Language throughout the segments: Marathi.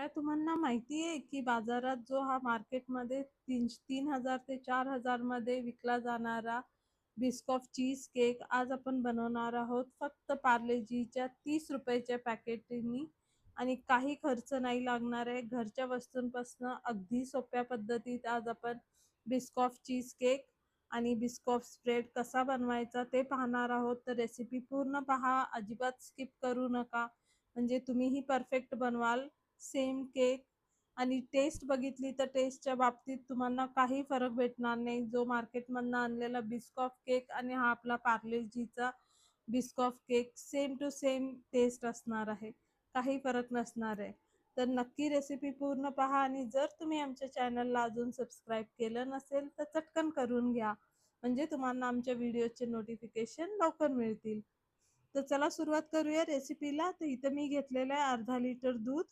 काय तुम्हाला माहिती आहे की बाजारात जो हा मार्केटमध्ये 3000 ते 4000 मध्ये विकला जाणारा बिस्कॉफ चीज केक आज आपण बनवणार आहोत फक्त पार्लेजीच्या 30 रुपयाच्या पॅकेटनी आणि काही खर्च नाही लागणार आहे. घरच्या वस्तूंपासून अगदी सोप्या पद्धतीत आज आपण बिस्कॉफ चीज केक आणि बिस्कॉफ स्प्रेड कसा बनवायचा ते पाहणार आहोत. तर रेसिपी पूर्ण पहा, अजिबात स्किप करू नका, म्हणजे तुम्हीही परफेक्ट बनवाल सेम केक. आणि टेस्ट बघितली तर टेस्टच्या बाबतीत तुम्हाला काही फरक भेटणार नाही. जो मार्केटमधनं आणलेला बिस्कॉफ केक आणि हा आपला पार्लेजीचा Biscoff cake same to same taste असणार आहे, काही फरक नसणार आहे. तर नक्की रेसिपी पूर्ण पहा आणि जर तुम्ही आमच्या चॅनलला अजून सबस्क्राईब केलं नसेल तर चटकन करून घ्या, म्हणजे तुम्हाला आमच्या व्हिडिओचे नोटिफिकेशन लवकर मिळतील. तर चला सुरुवात करूया रेसिपीला. तर इथं मी घेतलेलं आहे अर्धा लिटर दूध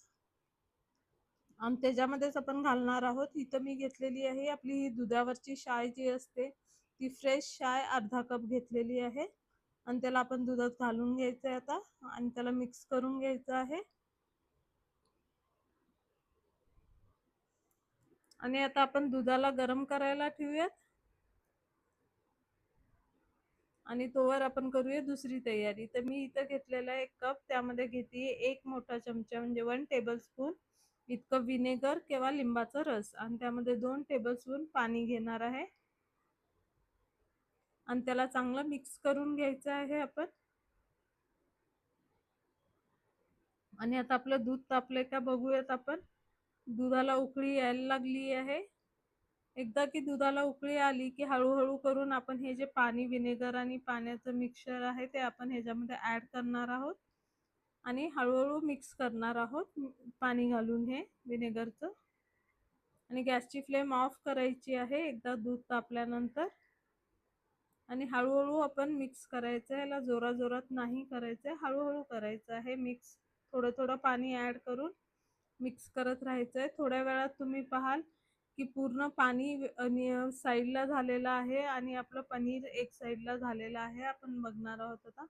आणि त्याच्यामध्येच आपण घालणार आहोत. इथं मी घेतलेली आहे आपली ही दुधावरची शाय जी असते ती फ्रेश शाय अर्धा कप घेतलेली आहे आणि त्याला आपण दुधात घालून घ्यायचं आहे आता आणि त्याला मिक्स करून घ्यायचं आहे. आणि आता आपण दुधाला गरम करायला ठेवूयात आणि तोवर आपण करूया दुसरी तयारी. तर मी इथं घेतलेला एक कप, त्यामध्ये घेते एक मोठा चमचा म्हणजे 1 टेबलस्पून इतकं विनेगर किंवा लिंबाचा रस आणि त्यामध्ये 2 टेबलस्पून पाणी घेणार आहे आणि त्याला चांगलं मिक्स करून घ्यायचं आहे आपण. आणि आता आपलं दूध तापलंय का बघूयात आपण. दुधाला उकळी यायला लागली आहे. एकदा की दुधाला उकळी आली की हळूहळू करून आपण हे जे पाणी, विनेगर आणि पाण्याचं मिक्सचर आहे ते आपण ह्याच्यामध्ये ऍड करणार आहोत आणि हळूहळू मिक्स करणार आहोत पाणी घालून हे विनेगरचं. आणि गॅसची फ्लेम ऑफ करायची आहे एकदा दूध तापल्यानंतर आणि हळूहळू आपण मिक्स करायचं आहे. याला जोराजोरात नाही करायचं आहे, हळूहळू करायचं आहे मिक्स. थोडं थोडं पाणी ऍड करून मिक्स करत राहायचं आहे. थोड्या वेळात तुम्ही पाहाल की पूर्ण पाणी साईडला झालेलं आहे आणि आपलं पनीर एक साईडला झालेलं आहे. आपण बघणार आहोत आता.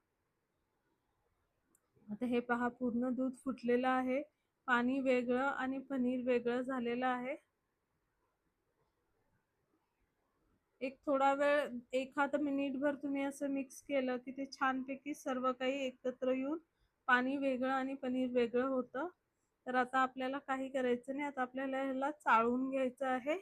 आता हे पहा, पूर्ण दूध फुटलेलं आहे, पाणी वेगळं आणि पनीर वेगळं झालेलं आहे. एक थोडा वेळ, एखाद मिनिटभर तुम्ही असं मिक्स केलं की ते छानपैकी सर्व काही एकत्र येऊन पाणी वेगळं आणि पनीर वेगळं होतं. तर आता आपल्याला काही करायचं नाही, आता आपल्याला ह्याला चाळून घ्यायचं आहे.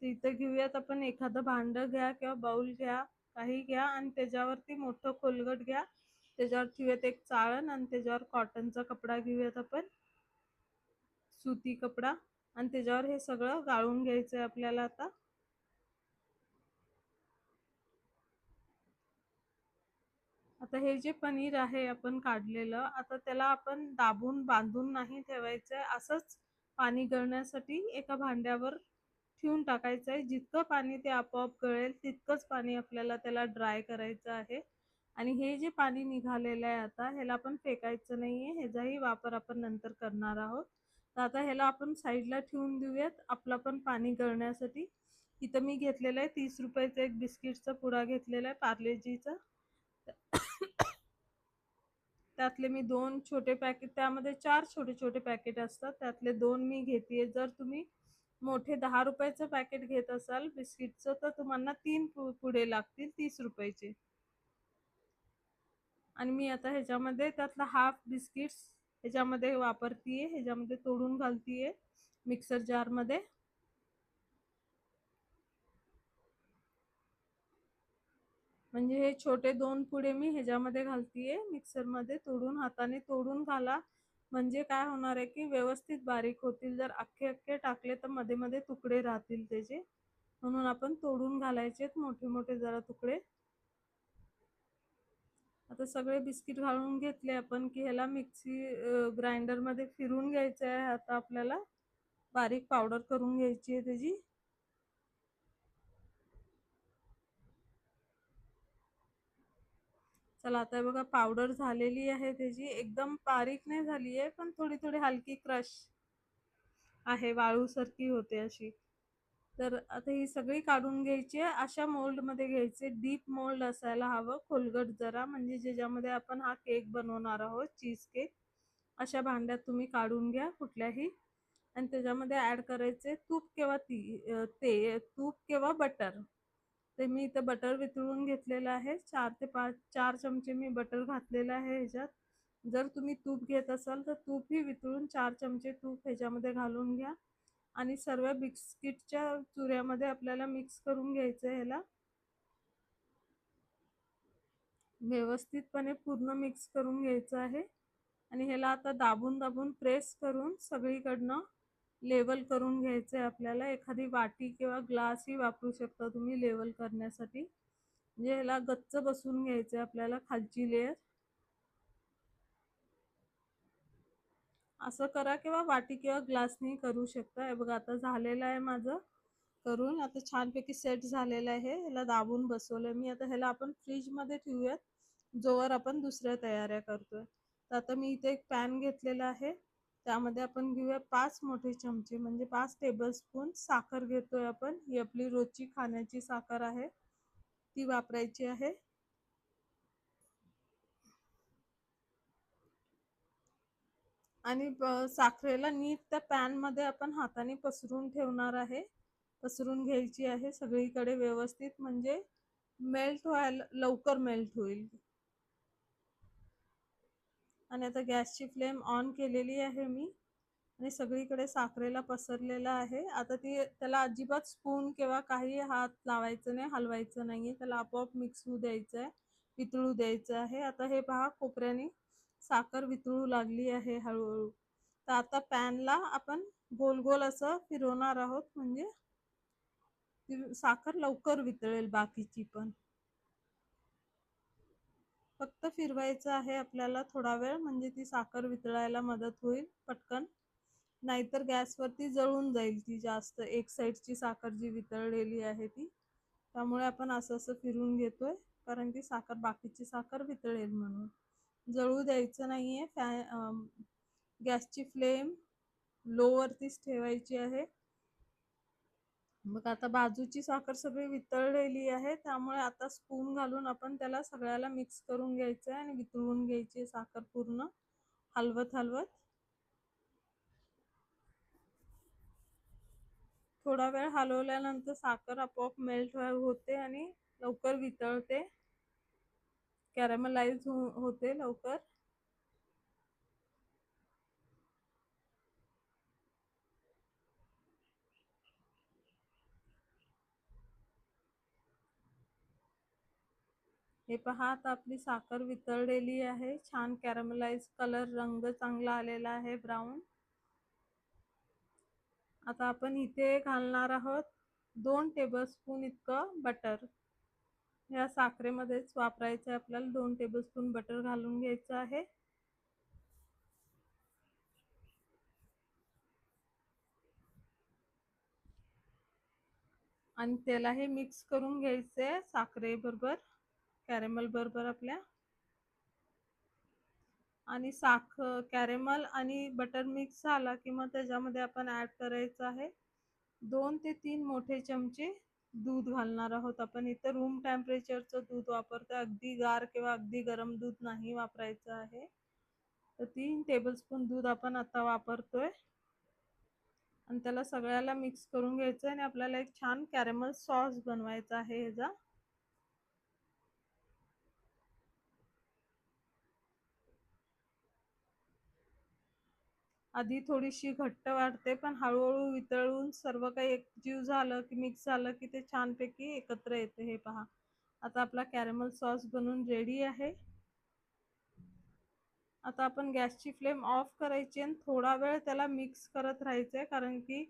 इथं घेऊयात आपण एखादं भांडं घ्या किंवा बाउल घ्या, काही घ्या आणि त्याच्यावरती मोठं खोलगट घ्या, त्याच्यावर ठेवूयात एक चाळण आणि त्याच्यावर कॉटनचा कपडा घेऊयात आपण, सुती कपडा, आणि त्याच्यावर हे सगळं गाळून घ्यायचं आहे आपल्याला. आता हे जे पनीर आहे आपण काढलेलं, आता त्याला आपण दाबून बांधून नाही ठेवायचंय, असंच पाणी गळण्यासाठी एका भांड्यावर ठेवून टाकायचं आहे. जितकं पाणी ते आपोआप गळेल तितकंच पाणी आपल्याला त्याला ड्राय करायचं आहे. आणि हे जे पाणी निघालेलं आहे आता ह्याला आपण फेकायचं नाहीये, ह्याचाही वापर आपण नंतर करणार आहोत. तर आता ह्याला आपण साईडला ठेवून देऊयात आपलं पण पाणी गळण्यासाठी. इथं मी घेतलेलं आहे 30 रुपयाचा एक बिस्किटचा पुडा घेतलेला आहे पार्लेजीचा. त्यातले मी 2 छोटे पॅकेट, त्यामध्ये 4 छोटे छोटे पॅकेट असतात, त्यातले 2 मी घेतेय. जर तुम्ही मोठे 10 रुपयाचं पॅकेट घेत असाल बिस्किटचं तर तुम्हाला 3 पुडे लागतील 30 रुपयाचे. आणि मी आता ह्याच्यामध्ये त्यातला हाफ बिस्किट्स ह्याच्यामध्ये वापरतीये, ह्याच्यामध्ये तोडून घालतीये मिक्सर जार मध्ये. म्हणजे हे छोटे 2 पुडे मी ह्याच्यामध्ये घालतीये मिक्सर मध्ये, तोडून हाताने तोडून घाला, म्हणजे काय होणार आहे की व्यवस्थित बारीक होतील. जर अख्खे अख्खे टाकले तर मध्ये मध्ये तुकडे राहतील त्याचे, म्हणून आपण तोडून घालायचे मोठे मोठे जरा तुकडे. आता सगळे बिस्किट घालून घेतले आपण की ह्याला मिक्सी ग्राइंडर मध्ये फिरून घ्यायचं आहे. आता आपल्याला बारीक पावडर करून घ्यायची आहे त्याची. चला आता बघा पावडर झालेली आहे त्याची, एकदम बारीक नाही झाली आहे पण थोडी थोडी हलकी क्रश आहे, वाळूसारखी होते अशी. तर आता ही सगळी काढून घ्यायची आहे. अशा मोल्डमध्ये घ्यायचे, डीप मोल्ड असायला हवं, खोलगट जरा, म्हणजे ज्याच्यामध्ये आपण हा केक बनवणार आहोत, चीज केक. अशा भांड्यात तुम्ही काढून घ्या कुठल्याही, आणि त्याच्यामध्ये ॲड करायचे तूप किंवा तूप किंवा बटर. ते मी इथं बटर वितळून घेतलेलं आहे. 4 चमचे मी बटर घातलेलं आहे ह्याच्यात. जर तुम्ही तूप घेत असाल तर तूपही वितळून 4 चमचे तूप ह्याच्यामध्ये घालून घ्या. आणि सर्व बिस्किटच्या चुऱ्यामध्ये आपल्याला मिक्स करून घ्यायचं आहे. ह्याला व्यवस्थितपणे पूर्ण मिक्स करून घ्यायचं आहे. आणि ह्याला आता दाबून दाबून प्रेस करून सगळीकडनं लेवल करून घ्यायचं आहे आपल्याला. एखादी वाटी किंवा ग्लासही वापरू शकता तुम्ही लेवल करण्यासाठी. म्हणजे ह्याला गच्च बसून घ्यायचं आहे आपल्याला खालची लेयर. असं करा किंवा वाटी किंवा ग्लासनी करू शकता. हे बघा आता झालेलं आहे माझं करून. आता छानपैकी सेट झालेलं आहे. ह्याला दाबून बसवलं मी. आता ह्याला आपण फ्रीजमध्ये ठेवूयात जोवर आपण दुसऱ्या तयाऱ्या करतोय. तर आता मी इथे एक पॅन घेतलेला आहे. त्यामध्ये आपण घेऊया 5 मोठे चमचे, म्हणजे 5 टेबलस्पून साखर घेतोय आपण. ही आपली रोजची खाण्याची साखर आहे, ती वापरायची आहे. आणि साखरेला नीट त्या पॅनमध्ये आपण हाताने पसरून ठेवणार आहे. पसरून घ्यायची आहे सगळीकडे व्यवस्थित, म्हणजे मेल्ट व्हायला लवकर मेल्ट होईल. आणि आता गॅसची फ्लेम ऑन केलेली आहे मी, आणि सगळीकडे साखरेला पसरलेलं आहे. आता त्याला अजिबात स्पून किंवा काही हात लावायचं नाही, हलवायचं नाही. त्याला आपोआप मिक्स होऊ द्यायचं आहे, वितळू द्यायचं आहे. आता हे पहा, कोपऱ्याने साखर वितळू लागली आहे हळूहळू. तर आता पॅनला आपण गोल गोल असं फिरवणार आहोत, म्हणजे ती साखर लवकर वितळेल बाकीची पण. फक्त फिरवायचं आहे आपल्याला थोडा वेळ, म्हणजे ती साखर वितळायला मदत होईल पटकन. नाहीतर गॅसवरती जळून जाईल ती जास्त, एक साईडची साखर जी वितळलेली आहे ती. त्यामुळे आपण असं असं फिरून घेतोय, कारण ती साखर बाकीची साखर वितळेल म्हणून. जळू द्यायचं नाहीये. गॅसची फ्लेम लो वरतीच ठेवायची आहे. मग आता बाजूची साखर सगळी वितळलेली आहे, त्यामुळे आता स्पून घालून आपण त्याला सगळ्याला मिक्स करून घ्यायचं आहे आणि वितळून घ्यायची साखर पूर्ण, हलवत हलवत. थोडा वेळ हलवल्यानंतर साखर आपोआप मेल्ट होते आणि लवकर वितळते, कॅरमलाइज होते लवकर. हे पहा, आता आपली साखर वितळलेली आहे. छान कॅरमलाइज कलर, रंग चांगला आलेला आहे, ब्राऊन. आता आपण इथे घालणार आहोत 2 टेबलस्पून इतकं बटर. या साखरेमध्येच वापरायचं आहे आपल्याला. 2 टेबलस्पून बटर घालून घ्यायचं आहे. आणि त्यालाही मिक्स करून घ्यायचंय साखरेबरोबर, कॅरेमल बरोबर आपल्या. आणि कॅरेमल आणि बटर मिक्स झाला की मग त्याच्यामध्ये आपण ऍड करायचं आहे 2 ते 3 मोठे चमचे दूध घालणार आहोत आपण. इथं रूम टेम्परेचरचं दूध वापरतोय, अगदी गार किंवा अगदी गरम दूध नाही वापरायचं आहे. तर 3 टेबलस्पून दूध आपण आता वापरतोय. आणि त्याला सगळ्याला मिक्स करून घ्यायचं आणि आपल्याला एक छान कॅरेमल सॉस बनवायचा आहे ह्याचा. आधी थोडीशी घट्ट वाटते, पण हळूहळू वितळून सर्व काही एकजीव झालं की, मिक्स झालं की ते छानपैकी एकत्र येते. हे पहा, आता आपला कॅरेमल सॉस बनून रेडी आहे. आता आपण गॅसची फ्लेम ऑफ करायची आणि थोडा वेळ त्याला मिक्स करत राहायचंय, कारण की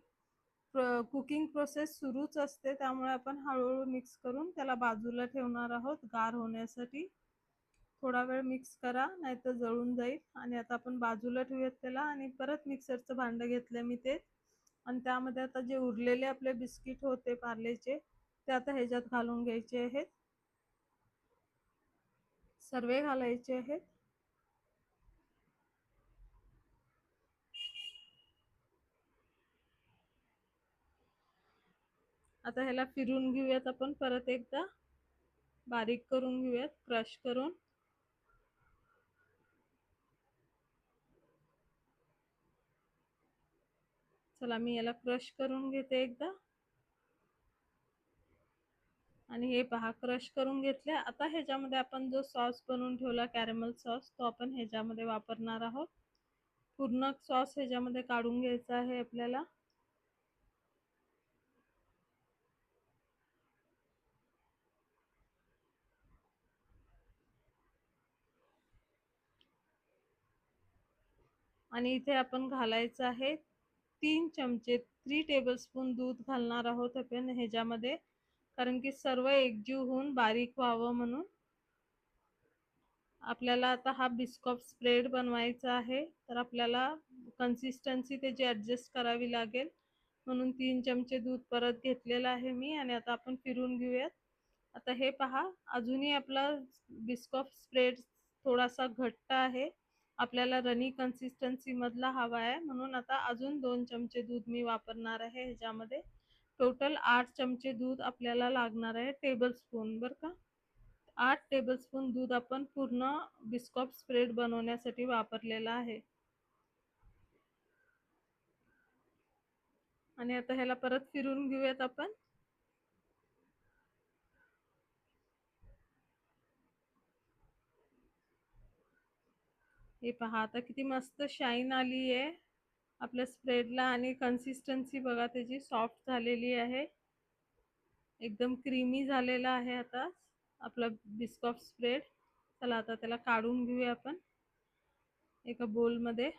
कुकिंग प्रोसेस सुरूच असते. त्यामुळे आपण हळूहळू मिक्स करून त्याला बाजूला ठेवणार आहोत गार होण्यासाठी. थोडा वेळ मिक्स करा, नाहीतर जळून जाईल. आणि आता आपण बाजूला ठेवूयात त्याला, आणि परत मिक्सरचं भांडं घेतलं मी ते, आणि त्यामध्ये आता जे उरलेले आपले बिस्किट होते पार्लेचे, ते आता ह्याच्यात घालून घ्यायचे आहेत. सर्व घालायचे आहेत. आता ह्याला फिरून घेऊयात आपण परत एकदा, बारीक करून घेऊयात क्रश करून. चला मी याला क्रश करून घेते एकदा. आणि हे पहा क्रश करून घेतले. आता ह्याच्यामध्ये आपण जो सॉस बनवून ठेवला कॅरमल सॉस, तो आपण ह्याच्यामध्ये वापरणार आहोत. पूर्ण सॉस ह्याच्यामध्ये काढून घ्यायचा आहे आपल्याला. आणि इथे आपण घालायचं आहे 3 चमचे 3 टेबलस्पून दूध घालणार आहोत आपण ह्याच्यामध्ये, कारण की सर्व एकजीव होऊन बारीक व्हावं म्हणून. आपल्याला आता हा बिस्कॉफ स्प्रेड बनवायचा आहे, तर आपल्याला कन्सिस्टन्सी त्याची ॲडजस्ट करावी लागेल, म्हणून 3 चमचे दूध परत घेतलेलं आहे मी. आणि आता आपण फिरून घेऊयात. आता हे पहा अजूनही आपला बिस्कॉफ स्प्रेड थोडासा घट्ट आहे, आपल्याला रनी कन्सिस्टन्सी मधला हवा आहे, म्हणून आता अजून 2 चमचे दूध मी वापरणार आहे ह्याच्यामध्ये. टोटल 8 चमचे दूध आपल्याला लागणार आहे, टेबलस्पून बरं का. 8 टेबलस्पून दूध आपण पूर्ण बिस्कॉफ स्प्रेड बनवण्यासाठी वापरलेला आहे. आणि आता ह्याला परत फिरून घेऊयात आपण. हे पहा आता किती मस्त शाईन आली आहे आपल्या स्प्रेडला, आणि कन्सिस्टन्सी बघा त्याची सॉफ्ट झालेली आहे, एकदम क्रीमी झालेला आहे आता आपला बिस्कॉफ स्प्रेड. चला आता त्याला काढून घेऊया आपण एका बोलमध्ये.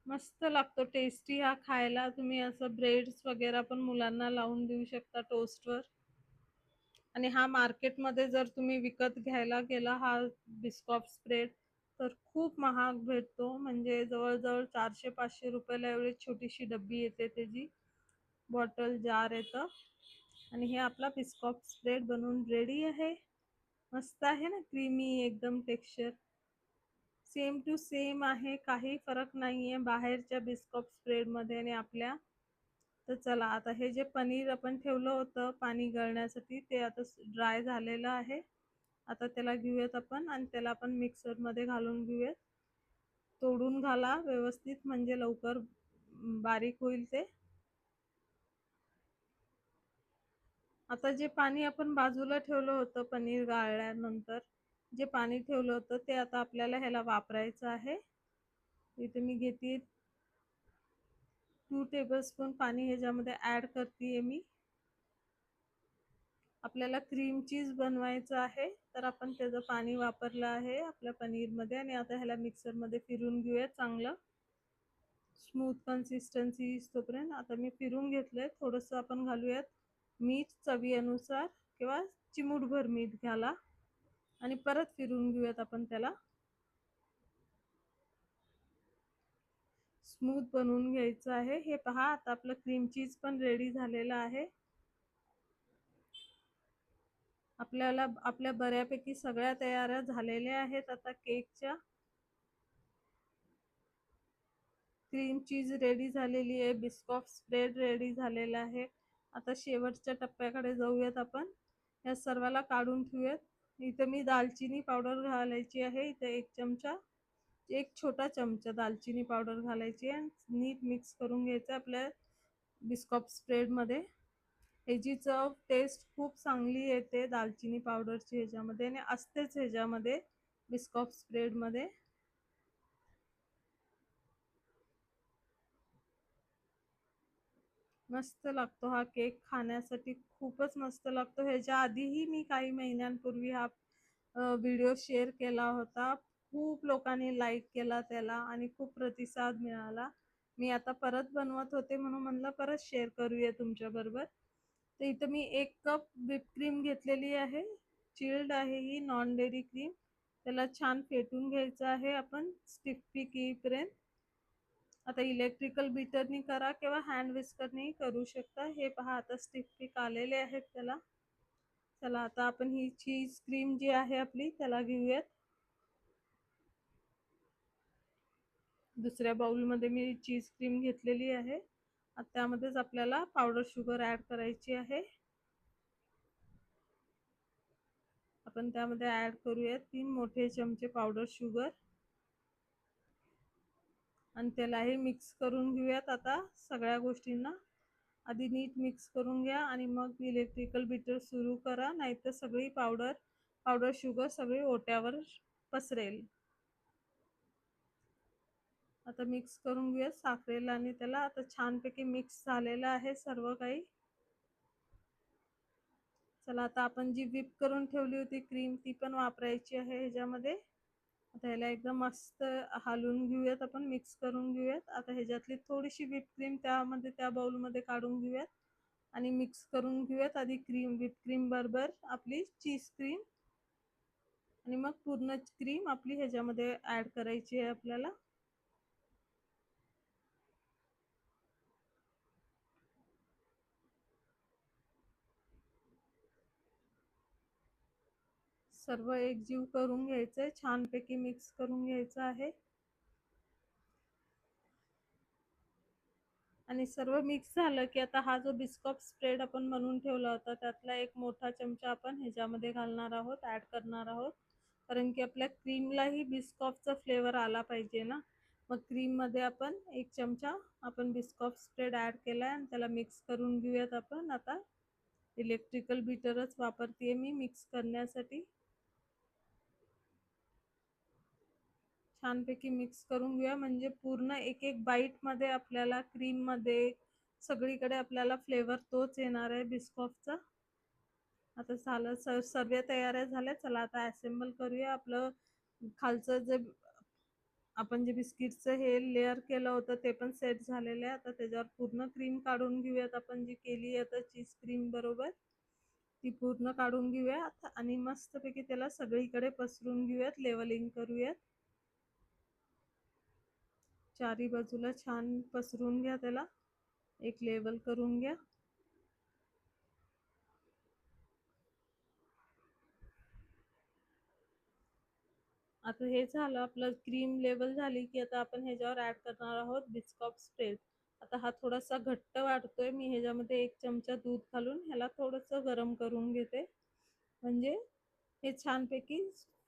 मस्त लागतो टेस्टी हा खायला. तुम्ही असं ब्रेड्स वगैरे पण मुलांना लावून देऊ शकता टोस्टवर. आणि हा मार्केटमध्ये जर तुम्ही विकत घ्यायला गेला हा बिस्कॉफ स्प्रेड, तर खूप महाग भेटतो, म्हणजे जवळजवळ 400-500 रुपयाला एवढी छोटीशी डब्बी येते, त्याची बॉटल जार येतं. आणि हे आपला बिस्कॉफ स्प्रेड बनवून रेडी आहे. मस्त आहे ना, क्रीमी एकदम टेक्स्चर सेम टू सेम आहे, काही फरक नाहीये बाहेरच्या बिस्कॉफ स्प्रेडमध्ये आणि आपल्या. तर चला आता हे जे पनीर आपण ठेवलं होतं पाणी गळण्यासाठी, ते आता ड्राय झालेलं आहे. आता त्याला घेऊयात आपण आणि त्याला आपण मिक्सरमध्ये घालून घेऊयात. तोडून घाला व्यवस्थित, म्हणजे लवकर बारीक होईल ते. आता जे पाणी आपण बाजूला ठेवलं होतं पनीर गाळल्यानंतर, जे पाणी ठेवलं होतं ते आता आपल्याला ह्याला वापरायचं आहे. इथे मी घेते 2 टेबलस्पून पाणी ह्याच्यामध्ये ॲड करते मी. आपल्याला क्रीम चीज बनवायचं आहे, तर आपण त्याचं पाणी वापरलं आहे आपल्या पनीरमध्ये. आणि आता ह्याला मिक्सरमध्ये फिरून घेऊया चांगलं, स्मूथ कन्सिस्टन्सी तोपर्यंत. आता मी फिरून घेतलंय. थोडंसं आपण घालूयात मीठ चवीनुसार, किंवा चिमूटभर मीठ घाला, आणि परत फिरून घेऊयात आपण त्याला. स्मूथ बनवून घ्यायचं आहे. हे पहा आता आपलं क्रीम चीज पण रेडी झालेलं आहे. आपल्याला आपल्या बऱ्यापैकी सगळ्या तयाऱ्या झालेल्या आहेत आता केकच्या. क्रीम चीज रेडी झालेली आहे, बिस्कॉफ स्प्रेड रेडी झालेला आहे. आता शेवटच्या टप्प्याकडे जाऊयात आपण. या सर्वाला काढून ठेवूयात. इथं मी दालचिनी पावडर घालायची आहे, इथं 1 चमचा, 1 छोटा चमचा दालचिनी पावडर घालायची आहे. नीट मिक्स करून घ्यायचं आपल्या बिस्कॉफ स्प्रेडमध्ये. ह्याची चव टेस्ट खूप चांगली येते दालचिनी पावडरची ह्याच्यामध्ये, आणि असतेच ह्याच्यामध्ये बिस्कॉफ स्प्रेडमध्ये. मस्त लागतो हा केक खाण्यासाठी, खूपच मस्त लागतो. ह्याच्या आधीही मी काही महिन्यांपूर्वी हा व्हिडिओ शेअर केला होता. खूप लोकांनी लाईक केला त्याला आणि खूप प्रतिसाद मिळाला. मी आता परत बनवत होते म्हणून म्हणलं परत शेअर करूया तुमच्याबरोबर. तर इथं मी 1 कप व्हिप क्रीम घेतलेली आहे, चिल्ड आहे ही, नॉन डेअरी क्रीम. त्याला छान फेटून घ्यायचं आहे आपण स्टिफ पीक येईपर्यंत. आता इलेक्ट्रिकल बीटरनी करा किंवा हँड विस्करनी करू शकता. हे पहा आता स्टिफ पीक आलेले आहेत त्याला. चला आता आपण ही चीज क्रीम जी आहे आपली त्याला घेऊयात. दुसऱ्या बाउलमध्ये मी चीज क्रीम घेतलेली आहे. त्यामध्येच आपल्याला पावडर शुगर ॲड करायची आहे. आपण त्यामध्ये ॲड करूया 3 मोठे चमचे पावडर शुगर आणि त्यालाही मिक्स करून घेऊयात. आता सगळ्या गोष्टींना आधी नीट मिक्स करून घ्या आणि मग इलेक्ट्रिकल बीटर सुरू करा, नाहीतर सगळी पावडर शुगर सगळी ओट्यावर पसरेल. आता मिक्स करून घेऊया साखरेला आणि त्याला. आता छानपैकी मिक्स झालेलं आहे सर्व काही. चला आता आपण जी व्हिप करून ठेवली होती क्रीम ती पण वापरायची आहे ह्याच्यामध्ये. आता ह्याला एकदम मस्त हलवून घेऊयात, आपण मिक्स करून घेऊयात. आता ह्याच्यातली थोडीशी व्हिप क्रीम त्यामध्ये त्या बाउलमध्ये काढून घेऊयात आणि मिक्स करून घेऊयात आधी व्हिप क्रीम बरोबर आपली चीज क्रीम, आणि मग पूर्ण क्रीम आपली ह्याच्यामध्ये ॲड करायची आहे आपल्याला. सर्व एकजीव करून घ्यायचंय, छानपैकी मिक्स करून घ्यायचं आहे. आणि सर्व मिक्स झालं की आता हा जो बिस्कॉफ स्प्रेड आपण बनवून ठेवला होता त्यातला एक मोठा चमचा आपण ह्याच्यामध्ये घालणार आहोत, ॲड करणार आहोत. कारण की आपल्या क्रीमलाही बिस्कॉफचा फ्लेवर आला पाहिजे ना. मग क्रीममध्ये आपण 1 चमचा आपण बिस्कॉफ स्प्रेड ॲड केला आहे आणि त्याला मिक्स करून घेऊयात आपण. आता इलेक्ट्रिकल बीटरच वापरते मी मिक्स करण्यासाठी. छानपैकी मिक्स करून घेऊया, म्हणजे पूर्ण एक एक बाईटमध्ये आपल्याला क्रीममध्ये सगळीकडे आपल्याला फ्लेवर तोच येणार आहे बिस्कॉफचा. आता झालं, सर्व तयाऱ्या झाल्या. चला आता असेंबल करूया. आपलं खालचं जे आपण जे बिस्किटचं हे लेअर केलं होतं ते पण सेट झालेलं आहे. आता त्याच्यावर पूर्ण क्रीम काढून घेऊयात आपण जी केली आहे आता चीज क्रीम बरोबर. ती पूर्ण काढून घेऊयात आणि मस्तपैकी त्याला सगळीकडे पसरून घेऊयात, लेवलिंग करूयात. चारी बाजूला छान पसरून घ्या, त्याला एक लेवल करून घ्या. आता हे झालं आपलं क्रीम लेवल झाली की आता आपण ह्याच्यावर ॲड करणार आहोत बिस्कॉफ स्प्रेड. आता हा थोडासा घट्ट वाटतोय, मी ह्याच्यामध्ये 1 चमचा दूध घालून ह्याला थोडंसं गरम करून घेते, म्हणजे हे छानपैकी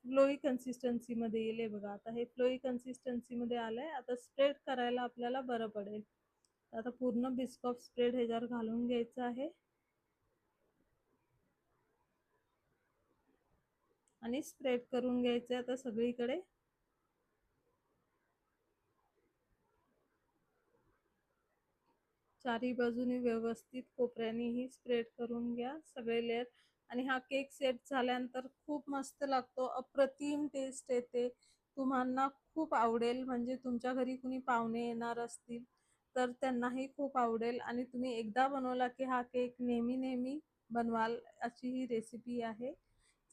फ्लोई कन्सिस्टन्सीमध्ये येईल. बघा आता हे फ्लोई कन्सिस्टन्सीमध्ये आलंय. आता स्प्रेड करायला आपल्याला बरं पडेल. आता पूर्ण बिस्कॉफ स्प्रेड ह्याच्यावर घालून घ्यायचं आहे आणि स्प्रेड करून घ्यायचं आता सगळीकडे. चारी बाजूनी व्यवस्थित कोपऱ्यानेही स्प्रेड करून घ्या सगळे लेयर. आणि हा केक सेट झाल्यानंतर खूप मस्त लागतो, अप्रतिम टेस्ट येते. तुम्हाला खूप आवडेल, म्हणजे तुमच्या घरी कुणी पाहुणे येणार असतील तर त्यांनाही खूप आवडेल. आणि तुम्ही एकदा बनवला की हा केक नेहमी नेहमी बनवाल, अशी ही रेसिपी आहे.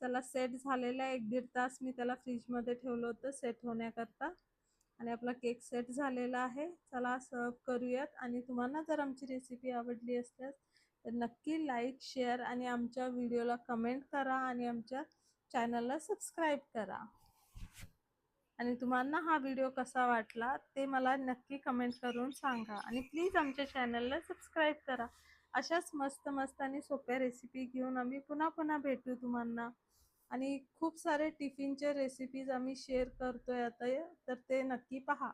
चला, सेट झालेला 1-1.5 तास मी त्याला फ्रीजमध्ये ठेवलं होतं सेट होण्याकरता, आणि आपला केक सेट झालेला आहे. चला सर्व करूयात. आणि तुम्हाला जर आमची रेसिपी आवडली असल्यास तर नक्की लाईक, शेअर आणि आमच्या व्हिडिओला कमेंट करा आणि आमच्या चॅनलला सबस्क्राईब करा. आणि तुम्हाला हा व्हिडिओ कसा वाटला ते मला नक्की कमेंट करून सांगा. आणि प्लीज आमच्या चॅनलला सबस्क्राईब करा. अशाच मस्त मस्त आणि सोप्या रेसिपी घेऊन आम्ही पुन्हा पुन्हा भेटू तुम्हाला. आणि खूप सारे टिफिनचे रेसिपीज आम्ही शेअर करतोय आता, तर ते नक्की पहा.